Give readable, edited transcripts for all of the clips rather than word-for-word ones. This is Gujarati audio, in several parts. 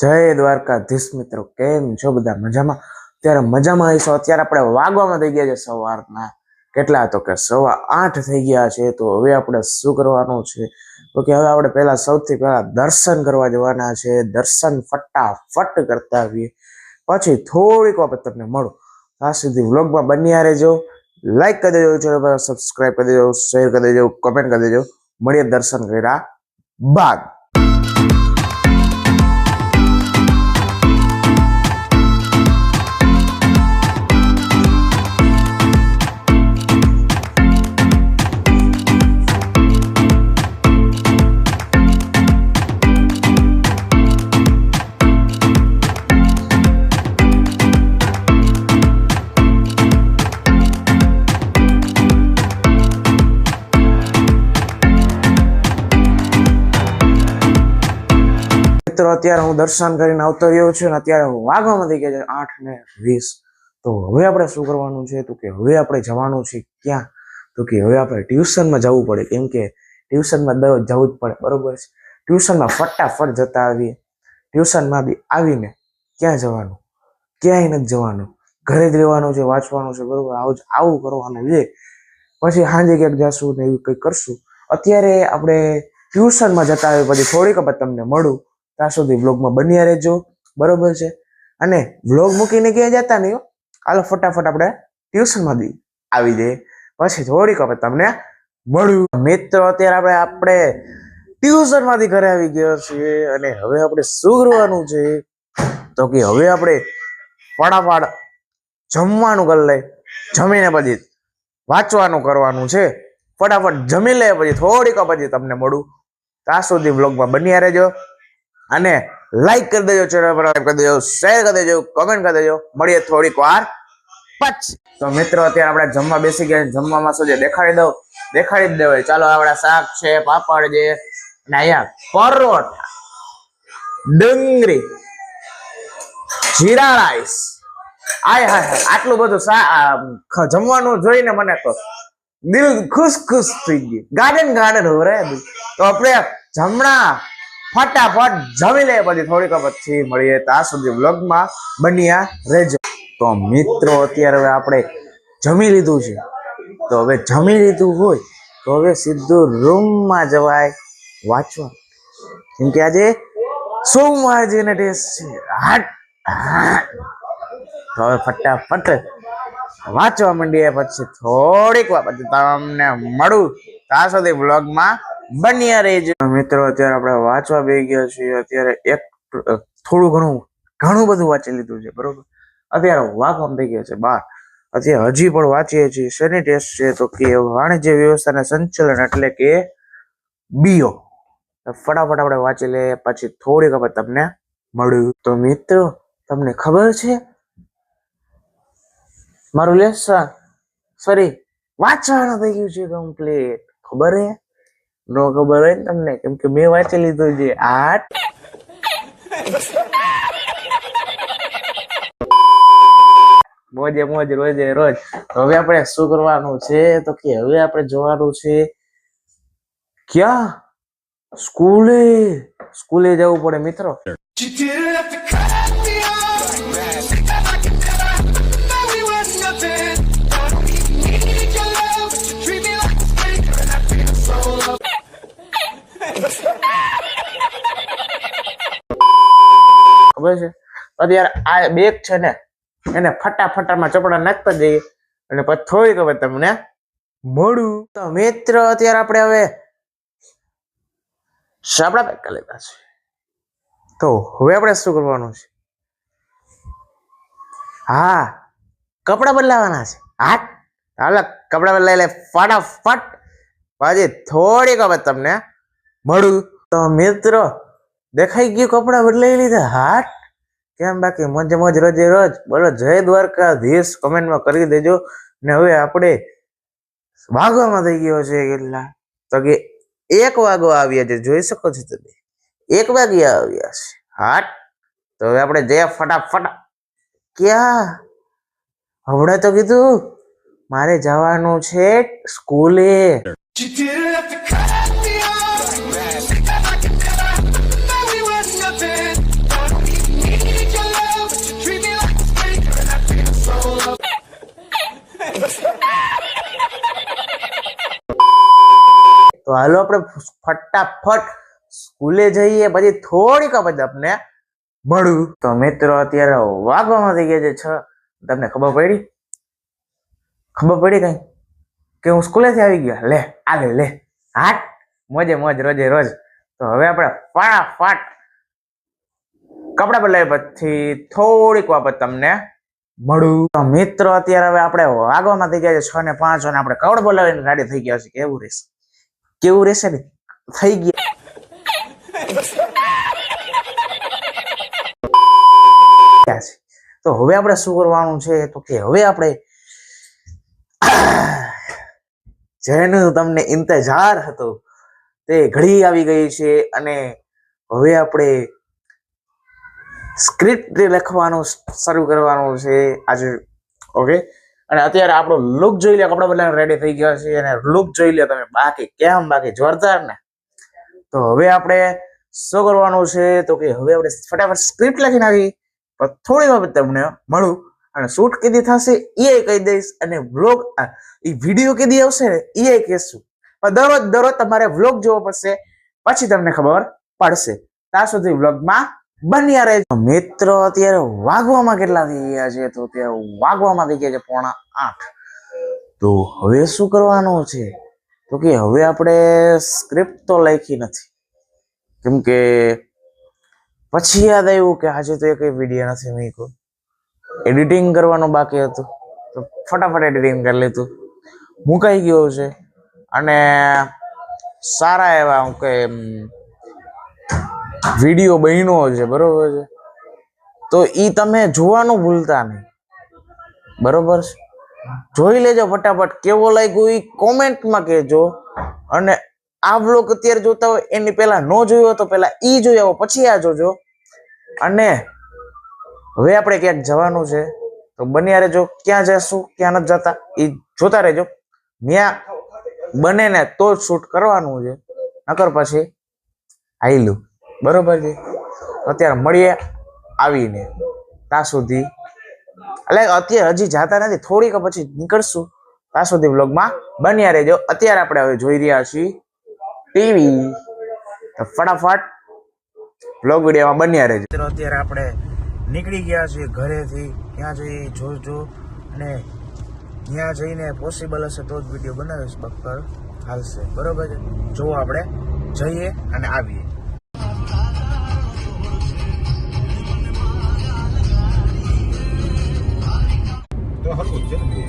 જય દ્વારકાધીશ મિત્રો, કેમ છો બધા? મજામાં? ત્યારે મજામાં આવીશું. અત્યારે આપણે વાગવામાં થઈ ગયા છે સવારના કેટલા, તો કે 8:15 થઈ ગયા છે. તો હવે આપણે શું કરવાનું છે તો કે હવે આપણે પહેલા સૌથી પહેલા દર્શન કરવા જવાના છે. દર્શન ફટાફટ કરતા આવીએ, પછી થોડીક વખત તમને મળું. ત્યાં સુધી વ્લોગમાં બન્યા રહેજો. લાઈક કરી દેજો, ચેનલ પર સબસ્ક્રાઈબ કરી દેજો, શેર કરી દેજો, કમેન્ટ કરી દેજો. મળીએ દર્શન કર્યા બાદ. મિત્રો અત્યારે હું દર્શન કરીને આવતો રહ્યો છું ને અત્યારે વાગવામાં થઈ ગયા છે 8:20. તો હવે આપણે શું કરવાનું છે તો કે હવે આપણે જવાનું છે ક્યાં, તો કે હવે આપણે ટ્યુશનમાં જવું પડે. કેમ કે ટ્યુશનમાં દરરોજ જવું જ પડે, બરોબર છે? ટ્યુશનમાં ફટાફટ જતા આવીએ. ટ્યુશનમાં બી આવીને ક્યાં જવાનું? ક્યાંય નથી જવાનું, ઘરે જ રહેવાનું છે, વાંચવાનું છે, બરોબર? આવું કરવાનું છે. પછી સાંજે ક્યાંક જશું ને એવું કંઈક કરશું. અત્યારે આપણે ટ્યુશનમાં જતા આવીએ, પછી થોડીક વખત તમને મળું. ત્યાં સુધી વ્લોગમાં બન્યા રહેજો, બરોબર છે? અને વ્લોગ મૂકીને ક્યાંય જતા નહીં. હાલો ફટાફટ આપણે ટ્યુશનમાં આવી જઈએ, પછી થોડીક વખત તમને મળ્યું. મિત્રો અત્યારે આપણે ટ્યુશનમાંથી ઘરે આવી ગયા છીએ અને હવે આપણે શું કરવાનું છે તો કે હવે આપણે ફટાફટ જમવાનું કરી લઈએ. જમીને પછી વાંચવાનું કરવાનું છે. ફટાફટ જમી લે, પછી થોડીક પછી તમને મળું. ત્યાં સુધી વ્લોગમાં બન્યા રહેજો અને લાઈક કરી દેજો, ચેનલ પર લાઈક કરી દેજો, શેર કરી દેજો, કમેન્ટ કરી દેજો. મળીએ થોડીક વાર પછી. તો મિત્રો અત્યારે આપણે જમવા બેસી ગયા. જમવામાં શું છે દેખાડી જ દેવાય. ચાલો, આપણા શાક છે, પાપડ છે, અને અહીંયા પરોઠા, ડુંગળી, જીરા રાઈસ. આય હાય, આટલું બધું જમવાનું જોઈને મને તો દિલ ખુશ થઈ ગયું. ગાર્ડન હો રે. તો આપણે જમણા ફટાફટ જમી લે, પછી થોડીક પછી મળીએ. ત્યાં સુધી વ્લોગમાં બન્યા રહેજો. તો મિત્રો અત્યારે હવે આપણે જમી લીધું છે. તો હવે જમી લીધું હોય તો હવે સીધું રૂમમાં જવાય વાંચવા. કેમ કે આજે સોમવારજીનો ટેસ્ટ છે. તો હવે ફટાફટ વાંચવા માંડીએ, પછી થોડીક વાર પછી તમને મળું. ત્યાં સુધી વ્લોગમાં બન્યા રહેજો. મિત્રો અત્યારે આપણે વાંચવા બેસી ગયા છીએ. અત્યારે ઘણું બધું વાંચી લીધું છે, બરોબર? અત્યારે વાગવામાં થઈ ગયા છે 12. અત્યારે હજી પણ વાંચીએ છીએ. શેની ટેસ્ટ છે તો કે વાણિજ્ય વ્યવસ્થાના સંચાલન, એટલે કે બીઓ. ફટાફટ આપણે વાંચી લે, પછી થોડીક વખત તમને મળ્યું. તો મિત્રો તમને ખબર છે મારું લેસન વાંચવાનું થઈ ગયું છે કમ્પ્લીટ. ખબર હે? નો ખબર હોય ને તમને, કેમ કે મેં વાંચી લીધું છે. મોજ રોજે રોજ. હવે આપણે શું કરવાનું છે તો કે હવે આપણે જવાનું છે ક્યાં? સ્કૂલે જવું પડે મિત્રો. ખબર છે? અત્યારે આ બેગ છે ને એને ફટાફટામાં ચપડા નાખતા જઈએ અને પછી થોડીક હવે તમને મળું. તો મિત્ર અત્યારે આપણે હવે સાબડા પેક કરી લીધા છે. તો હવે આપણે શું કરવાનું છે? હા, કપડા બદલાવાના છે. હાલ કપડા બદલાઈ લે ફટાફટ, પછી થોડીક હવે તમને મળું. તો મિત્રો દેખાઈ ગયું, કપડા બદલાઈ લીધા. કેમ બાકી મોજ રોજે રોજ. બોલો જય દ્વારકાધીશ કમેન્ટમાં કરી દેજો. ને હવે આપણે વાગવામાં થઈ ગયો છે કેટલા, તો કે 1 વાગવા આવ્યા છે. જોઈ શકો છો તમે, 1 વાગ્યા આવ્યા છે. તો હવે આપણે જઈએ ફટાફટ. ક્યાં? હમણાં તો કીધું મારે જવાનું છે સ્કૂલે. હાલો આપણે ફટાફટ સ્કૂલે જઈએ, પછી થોડીક પછી આપને મળું. તો મિત્રો અત્યારે વાગવામાં થઈ ગયા છે 6. તમને ખબર પડી કઈ કે હું સ્કૂલેથી આવી ગયો? લે લે હાટ મોજે મોજ રોજે રોજ. તો હવે આપણે ફટાફટ કપડા બદલાય પછી થોડીક વાર તમને મળું. તો મિત્રો અત્યારે હવે આપણે વાગવામાં થઈ ગયા છે 6 ને 5 અને આપણે કપડા બોલાવીને રેડી થઈ ગયા છે. કેવું રહેશે ને થઈ ગયા છે. તો હવે આપણે શું કરવાનું છે તો કે હવે આપણે જેનું તમને ઇંતજાર હતો તે ઘડી આવી ગઈ છે અને હવે આપણે સ્ક્રિપ્ટ લખવાનું શરૂ કરવાનું છે આજે. ઓકે, અને અત્યારે આપણો લુક જોઈ લે, કપડા બદલાને રેડી થઈ ગયા છે અને લુક જોઈ લે તમે. બાકી જોરદાર ને. તો હવે આપણે શું કરવાનું છે તો કે હવે આપણે ફટાફટ સ્ક્રિપ્ટ લખીને આવી થોડી વાર તમને મળું અને શૂટ કીધી થશે એ કહી દઈશ અને વ્લોગ એ વિડીયો કીધી આવશે ને એ કહેશું. પણ દરરોજ તમારે વ્લોગ જોવો પડશે, પછી તમને ખબર પડશે. ત્યાં સુધી વ્લોગમાં બન્યા રહેજો. મિત્રો અત્યારે વાગવામાં કેટલા થઈ ગયા છે તો અત્યારે વાગવામાં થઈ ગયા છે 7:45. તો હવે શું કરવાનું છે તો કે હવે આપણે સ્ક્રિપ્ટ તો લખી નથી, કેમ કે પછી યાદ આવ્યું કે આજે તો કઈ વિડીયો નથી મૂક્યો, એડિટિંગ કરવાનું બાકી હતું. તો ફટાફટ એડિટિંગ કરી લીધું, મુકાઈ ગયો છે અને સારા એવા કે વિડીયો બન્યો છે, બરોબર છે. તો ઈ તમે જોવાનું ભૂલતા નહીં, બરોબર છે. જોઈ લેજો ફટાફટ, કેવો લાગ્યો ઈ કોમેન્ટમાં કહેજો. અને આ વ્લોગ અત્યારે જોતા હોય એની પહેલા ન જોયો તો પહેલા ઈ જોઈ આવો, પછી આ જોજો. અને હવે આપણે ક્યાંક જવાનું છે તો બન્યા રહેજો. ક્યાં જશું ક્યાં નથી જતા એ જોતા રહેજો. ત્યાં બને ને તો જ શૂટ કરવાનું છે, નકર પછી આઈલું, બરોબર છે. અત્યારે મળીએ આવીને, ત્યાં સુધી એટલે અત્યારે હજી જાતા નથી, થોડીક પછી નીકળશું. ત્યાં સુધી વ્લોગમાં બન્યા રહેજો. અત્યારે આપણે હવે જોઈ રહ્યા છીએ ટીવી. તો ફટાફટ વ્લોગ વિડીયોમાં બન્યા રહેજો. અત્યારે આપણે નીકળી ગયા છીએ ઘરેથી, ત્યાં જઈ જોજો અને ત્યાં જઈને પોસિબલ હશે તો જ વિડીયો બનાવીશ, બક્કર હાલશે, બરોબર છે. જો આપણે જઈએ અને આવીએ. તો હરકું છે ને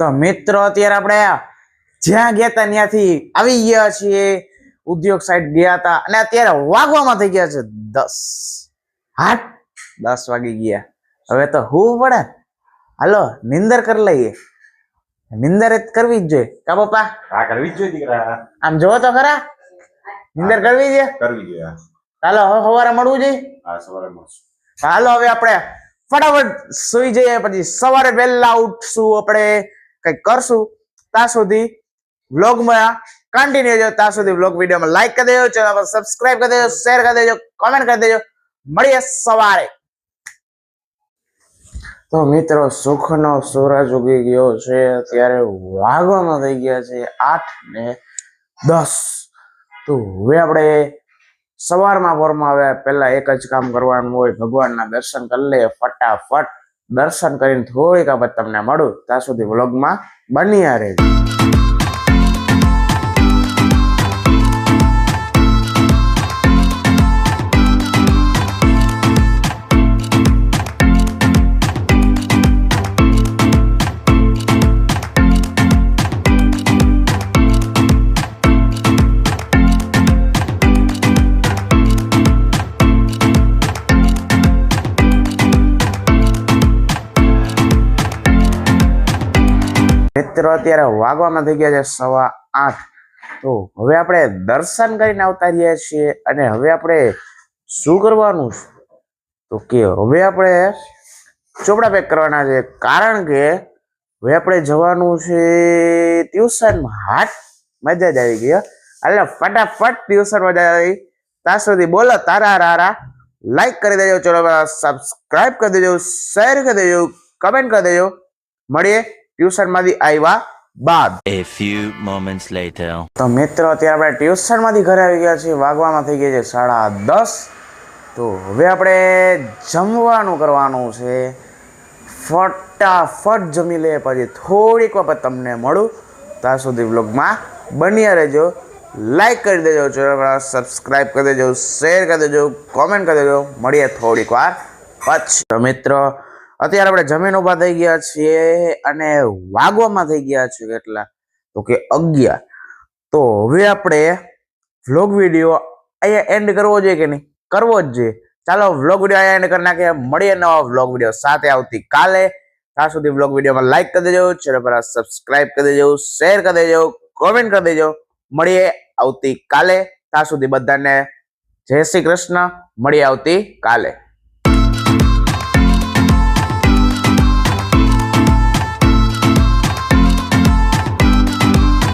તો મિત્રો અત્યારે આપણે જ્યાં ગયા હતા ત્યાંથી આવી ગયા છીએ, ઉદ્યોગ સાઈડ ગયા હતા અને અત્યારે વાગવામાં થઈ ગયા છે 10 વાગી ગયા. હવે તો હું પડે, હાલો નિંદર કરી લઈએ. નિંદર કરવી જ જોઈએ કા પપ્પા? હા, કરવી જ જોઈએ દીકરા. આમ જોવો તો ખરા, નિંદર કરવી છે. કરવી જોઈએ. ચાલો હવે સવારે મળવું જોઈએ. હા, સવારે મળશું. હાલો હવે આપણે ફટાફટ સુઈ જઈએ, પછી સવારે વહેલા ઉઠશું, આપણે કઈક કરશું. ત્યાં સુધી વ્લોગમાં કન્ટિન્યુ જો. ત્યાં સુધી વ્લોગ વિડીયોમાં લાઈક કરી દેજો, ચેનલ પર સબસ્ક્રાઇબ કરી દેજો, શેર કરી દેજો, કોમેન્ટ કરી દેજો. મળીએ સવારે. તો મિત્રો સુખનો સૂરજ ઉગી ગયો છે, ત્યારે વાગવામાં થઈ ગયા છે 8:10. તો હવે આપણે સવારમાં પોરમાં હવે પહેલા એક જ કામ કરવાનું હોય, ભગવાનના દર્શન કરી લે ફટાફટ. દર્શન કરીને થોડીક આપણે તમને મળું, ત્યાં સુધી વ્લોગમાં બન્યા રહેજો. મિત્રો અત્યારે વાગવામાં થઈ ગયા છે 8:15. તો હવે આપણે દર્શન કરીને આવતા રહ્યા છીએ અને હવે આપણે શું કરવાનું છે તો કે હવે આપણે ચોપડા પેક કરવાના છે, કારણ કે હવે આપણે જવાનું છે ટ્યુશનમાં. મજા જ આવી ગઈ. એટલે ફટાફટ ટ્યુશનમાં જાય. ત્યાં સુધી બોલો તારા રારા. લાઈક કરી દેજો, ચલો સબસ્ક્રાઇબ કરી દેજો, શેર કરી દેજો, કમેન્ટ કરી દેજો. મળીએ ટ્યુશન માંથી આવ્યા બાદ. A few moments later. તો મિત્રો અત્યારે આપણે ટ્યુશન માંથી ઘરે આવી ગયા છીએ, વાગવામાં થઈ ગયા છે 10:30. તો હવે આપણે જમવાનું કરવાનું છે. ફટાફટ જમી લે, પછી થોડીક વખત તમને મળું. ત્યાં સુધી વ્લોગમાં બન્યા રહેજો. લાઈક કરી દેજો, સબસ્ક્રાઇબ કરી દેજો, શેર કરી દેજો, કોમેન્ટ કરી દેજો. મળીએ થોડીક વાર પછી. તો મિત્રો અત્યારે આપણે જમીન ઉભા થઈ ગયા છીએ અને વાગવામાં થઈ ગયા છે કેટલા તો કે 11. તો હવે આપણે વ્લોગ વિડીયો અહીંયા એન્ડ કરવો જોઈએ કે નહીં? કરવો જ જોઈએ. ચાલો વ્લોગ વિડીયો અહીંયા એન્ડ કરી નાખીએ. મળીએ નવા વ્લોગ વિડીયો સાથે આવતી કાલે. ત્યાં સુધી વ્લોગ વિડીયોમાં લાઈક કરી દેજો, ચેનલ પર સબસ્ક્રાઇબ કરી દેજો, શેર કરી દેજો, કોમેન્ટ કરી દેજો. મળીએ આવતી કાલે. ત્યાં સુધી બધાને જય શ્રી કૃષ્ણ. મળીએ આવતી કાલે.